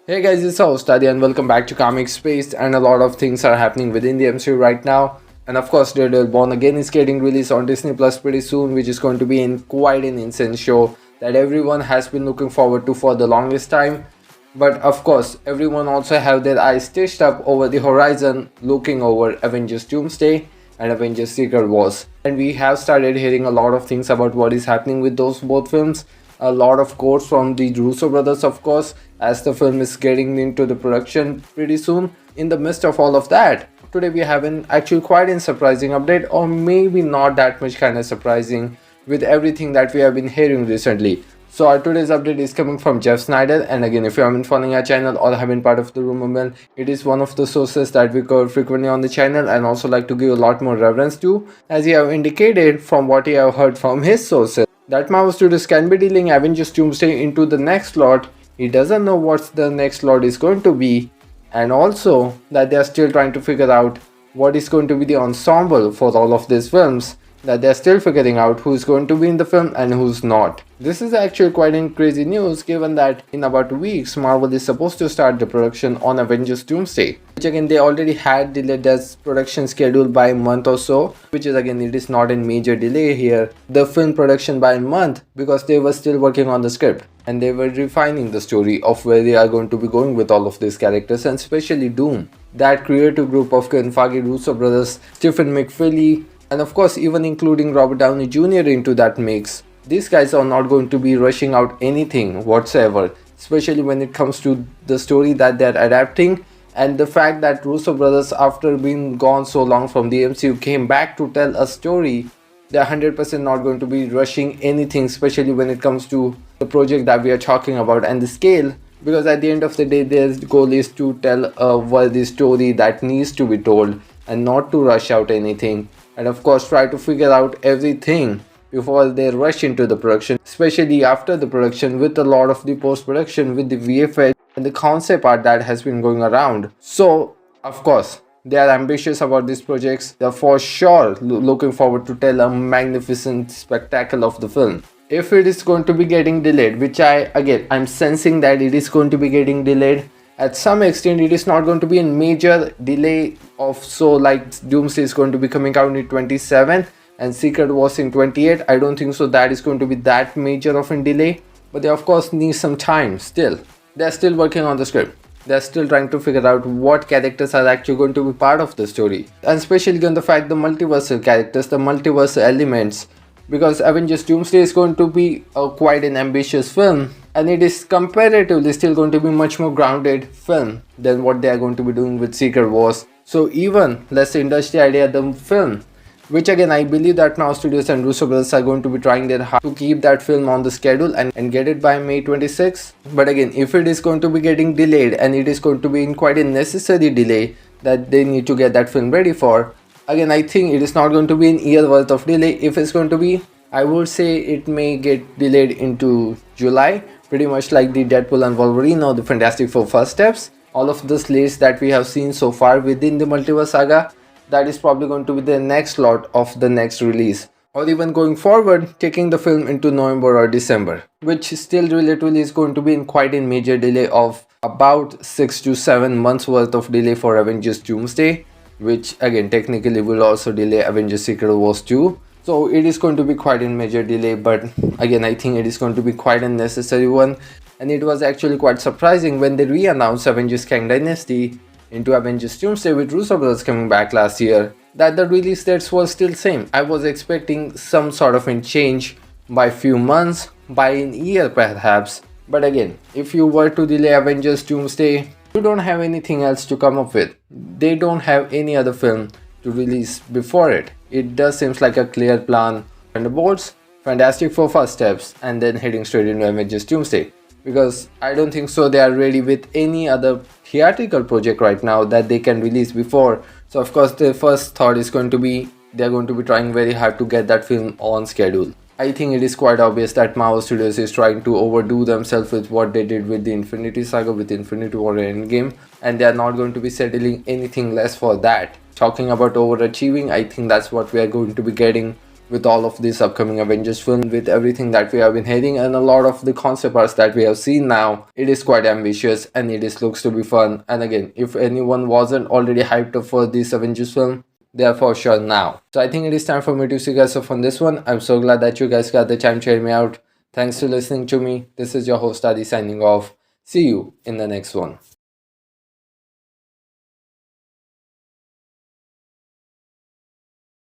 Hey guys, it's host Adi and welcome back to Comic Space, and a lot of things are happening within the MCU right now. And of course, Daredevil Born Again is getting released on Disney Plus pretty soon, which is going to be quite an insane show that everyone has been looking forward to for the longest time. But of course, everyone also have their eyes stitched up over the horizon looking over Avengers Doomsday and Avengers Secret Wars. And we have started hearing a lot of things about what is happening with those both films. A lot of quotes from the Russo brothers, of course, as the film is getting into the production pretty soon. In the midst of all of that, today we have an actually quite a surprising update, or maybe not that much kind of surprising with everything that we have been hearing recently. So our today's update is coming from Jeff Snyder, and again, if you haven't following our channel or have been part of the rumor mill, it is one of the sources that we cover frequently on the channel and also like to give a lot more reverence to, as he have indicated from what he have heard from his sources that Marvel Studios can be dealing Avengers Doomsday into the next slot. He doesn't know what the next slot is going to be, and also that they are still trying to figure out what is going to be the ensemble for all of these films, that they're still figuring out who's going to be in the film and who's not. This is actually quite crazy news given that in about weeks Marvel is supposed to start the production on Avengers Doomsday, which again they already had delayed their production schedule by a month or so, which is again it is not a major delay here, the film production by a month, because they were still working on the script and they were refining the story of where they are going to be going with all of these characters, and especially Doom. That creative group of Kevin Feige, Russo brothers, Stephen McFeely, and of course even including Robert Downey Jr. into that mix. These guys are not going to be rushing out anything whatsoever, especially when it comes to the story that they're adapting, and the fact that Russo brothers, after being gone so long from the MCU, came back to tell a story. They're 100% not going to be rushing anything, especially when it comes to the project that we are talking about and the scale, because at the end of the day their goal is to tell a worthy story that needs to be told and not to rush out anything, and of course try to figure out everything before they rush into the production, especially after the production with a lot of the post-production with the VFX and the concept art that has been going around. So of course they are ambitious about these projects. They're for sure looking forward to tell a magnificent spectacle of the film. If it is going to be getting delayed, which I'm sensing that it is going to be getting delayed at some extent, it is not going to be a major delay of, so like Doomsday is going to be coming out in 27 and Secret Wars in 28. I don't think so that is going to be that major of a delay, but they of course need some time still. They're still working on the script. They're still trying to figure out what characters are actually going to be part of the story, and especially given the fact the multiversal characters, the multiversal elements, because Avengers Doomsday is going to be quite an ambitious film, and it is comparatively still going to be much more grounded film than what they are going to be doing with Secret Wars. So even let's say industry idea the film, which again I believe that now Studios and Russo brothers are going to be trying their hard to keep that film on the schedule and get it by May 26. But again, if it is going to be getting delayed, and it is going to be in quite a necessary delay that they need to get that film ready for, again I think it is not going to be an year worth of delay. If it's going to be, I would say it may get delayed into July, pretty much like the Deadpool and Wolverine or the Fantastic Four first steps. All of the slates that we have seen so far within the multiverse saga, that is probably going to be the next lot of the next release, or even going forward taking the film into November or December, which still relatively is going to be in quite a major delay of about 6 to 7 months worth of delay for Avengers Doomsday, which again technically will also delay Avengers Secret Wars 2. So it is going to be quite a major delay, but again I think it is going to be quite a necessary one. And it was actually quite surprising when they re-announced Avengers KANG Dynasty into Avengers Doomsday with Russo brothers coming back last year, that the release dates were still same. I was expecting some sort of a change by few months, by an year perhaps, but again if you were to delay Avengers Doomsday, you don't have anything else to come up with. They don't have any other film to release before it. It does seems like a clear plan. Thunderbolts, Fantastic Four first steps, and then heading straight into Avengers Doomsday, because I don't think so they are ready with any other theatrical project right now that they can release before. So of course the first thought is going to be they're going to be trying very hard to get that film on schedule. I think it is quite obvious that Marvel Studios is trying to overdo themselves with what they did with the Infinity Saga, with Infinity War and Endgame, and they are not going to be settling anything less for that. Talking about overachieving, I think that's what we are going to be getting with all of this upcoming Avengers film, with everything that we have been hearing and a lot of the concept arts that we have seen now, it is quite ambitious and looks to be fun. And again, if anyone wasn't already hyped up for this Avengers film, they are for sure now. So I think it is time for me to see you guys off on this one. I'm so glad that you guys got the time to hear me out. Thanks for listening to me. This is your host Adi signing off. See you in the next one.